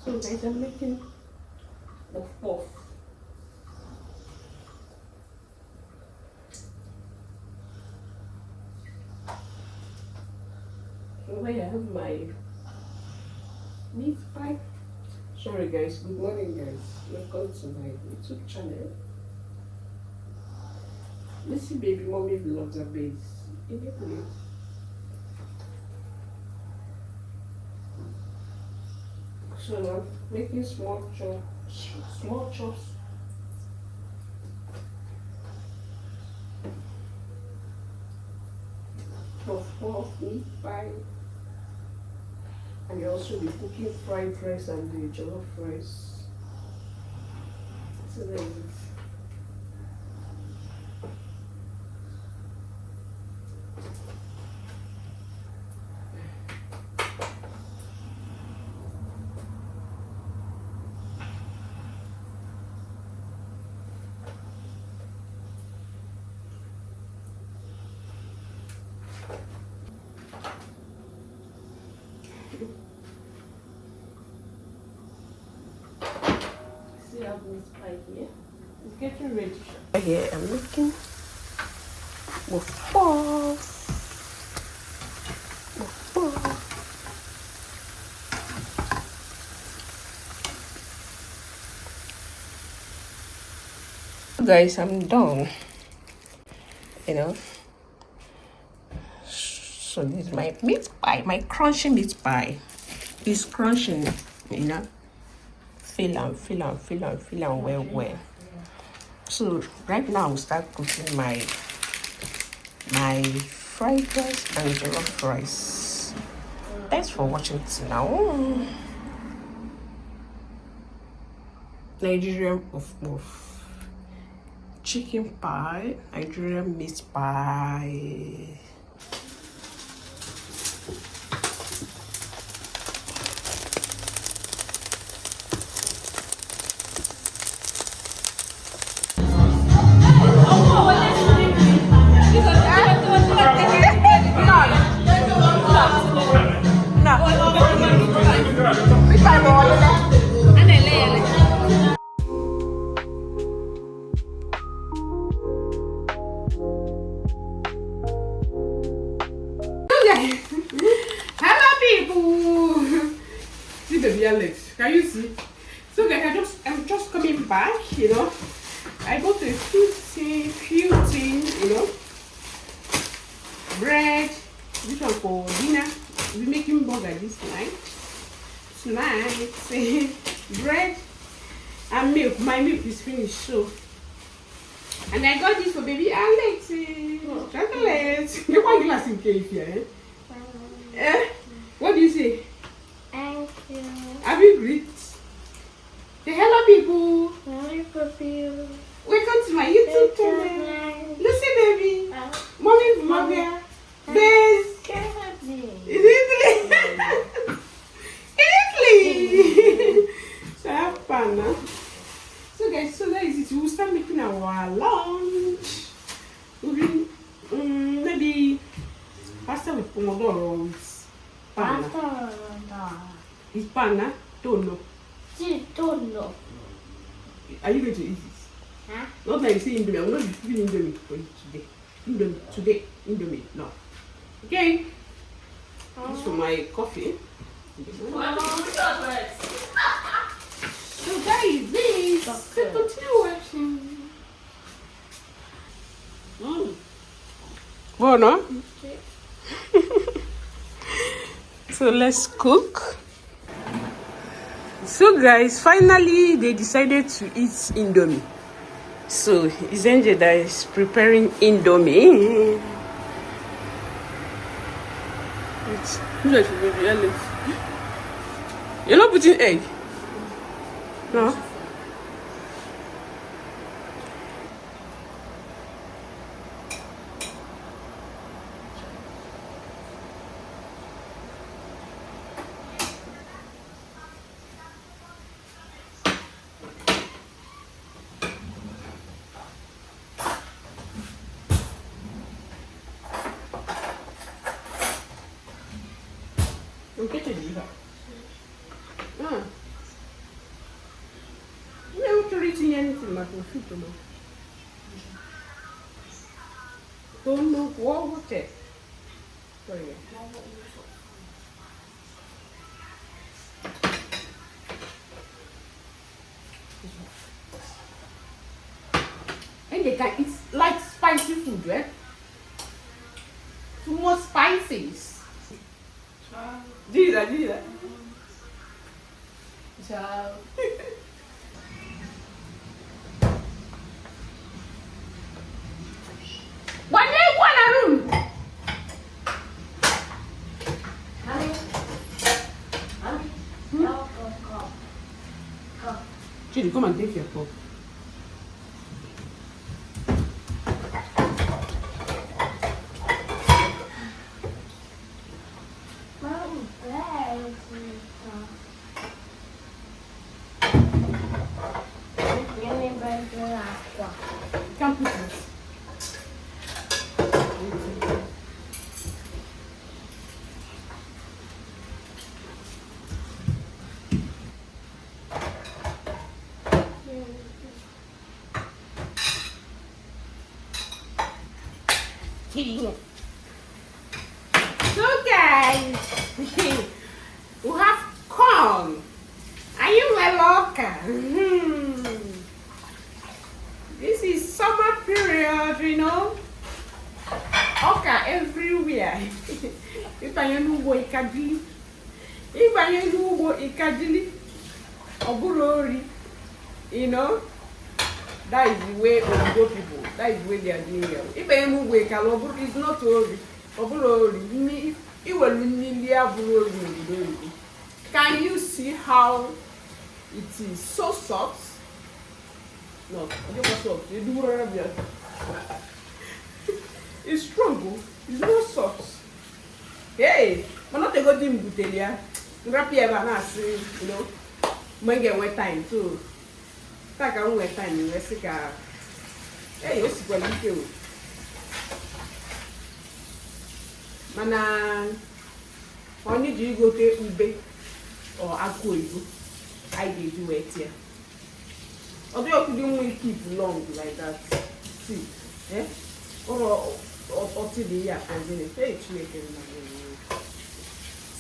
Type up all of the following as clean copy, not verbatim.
So guys, I'm making puff puff. So I have my meat pie. Sorry guys, good morning guys. Welcome to my YouTube channel. Listen baby, mommy vlogs are based in the place. So now making small chops. Puff meat pie. And you also be cooking fried rice and the jollof rice. So there it is. See how this pie here? It's getting ready. Here I'm making puff puff. Guys, I'm done. You know. So this is my meat pie, my crunchy meat pie. It's crunching, you know. Feel and well. So right now I'll start cooking my fried rice and jollof rice. Thanks for watching till now. Nigerian puff, chicken pie, Nigerian meat pie. Hello people. See baby Alex, can you see? So guys, I'm just coming back, you know. I got a few things, you know. Bread, this one for dinner. We'll be making burger this night. Tonight, bread and milk. My milk is finished, so. And I got this for baby Alex. Chocolate. You want glass in cake here, eh? What do you say? Thank you. Have you greet? Say hello people. Hello people. Welcome to my YouTube channel. Lucy baby. Mommy vlogger. There's in Italy. In Italy. So have fun now. So guys, so that is it. We'll start making our lunch. We'll be maybe pasta with pomodoro with panna. It's panna? Tonno. Tonno. Are you going to eat it? Huh? Not like you say Indomie. I will not be cooking Indomie for you today. Indomie. No. Okay. This for my coffee. So guys, this. So continue watching. Bueno. Okay. So let's cook. So guys, finally they decided to eat Indomie. So it's Angel that is preparing Indomie. You're not putting egg? No. Get it. eating anything, my food. Don't know what it. Sorry. And they can eat like spicy food, right? Too much spices. Do that. Ciao. One day, one room. Honey. Honey. No, go. Chidi, come and take your cup. Mom, where Let me bring the aqua. Come put this. So guys, we have corn. Are you welcome? This is summer period, you know. Oka everywhere. If I know ikadili. If I know ikadili. Oburori. You know. That is the way Ogo people. That is the way they are doing it. If I move away, it's not ori. Oburori. Can you see how it is so soft? No, I don't want soft. You do whatever. It's strong. It's not soft. Hey, I'm not a good in Butelia. Wrap your banana, you know. When get wet time too. Tak a wet time in Wessica. Hey, what's what you do? Mana, only do you go to Ube or Akuibu? I did do it here. Although you don't keep long like that. See, eh? Or till the year and then it's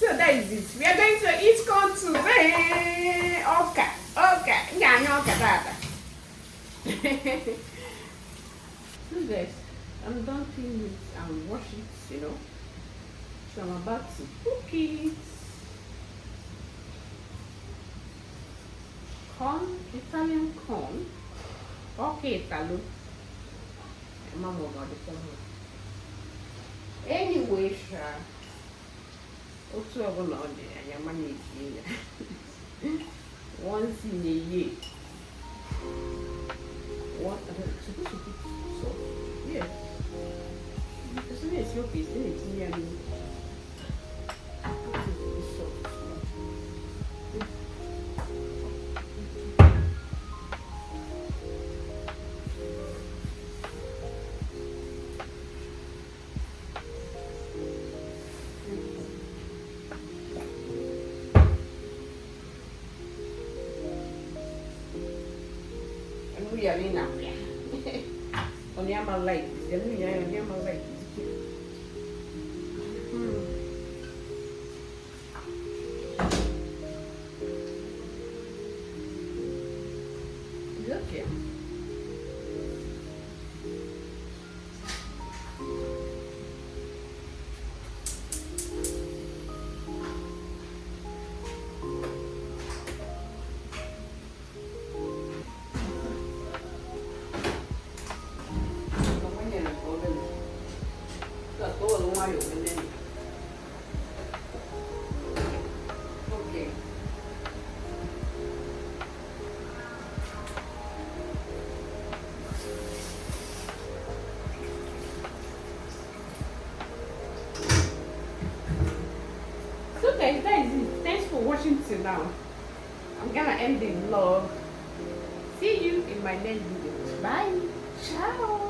so that is it. We are going to eat corn today. Okay. Yeah, so guys, I'm done cleaning it and wash it, you know. So I'm about to cook it. Corn, Italian corn. Okay, Italo. Mama got the corn. Anyway, otu ọbụla ọ dị anya ma na-eji ya once in a year. What supposed to put salt? Yeah. Because when it's your piece, then it's near me. Only I'm a light. Only I'm a light. It's okay. Okay. So guys, that is it. Thanks for watching till now. I'm gonna end the vlog. See you in my next video. Bye. Ciao.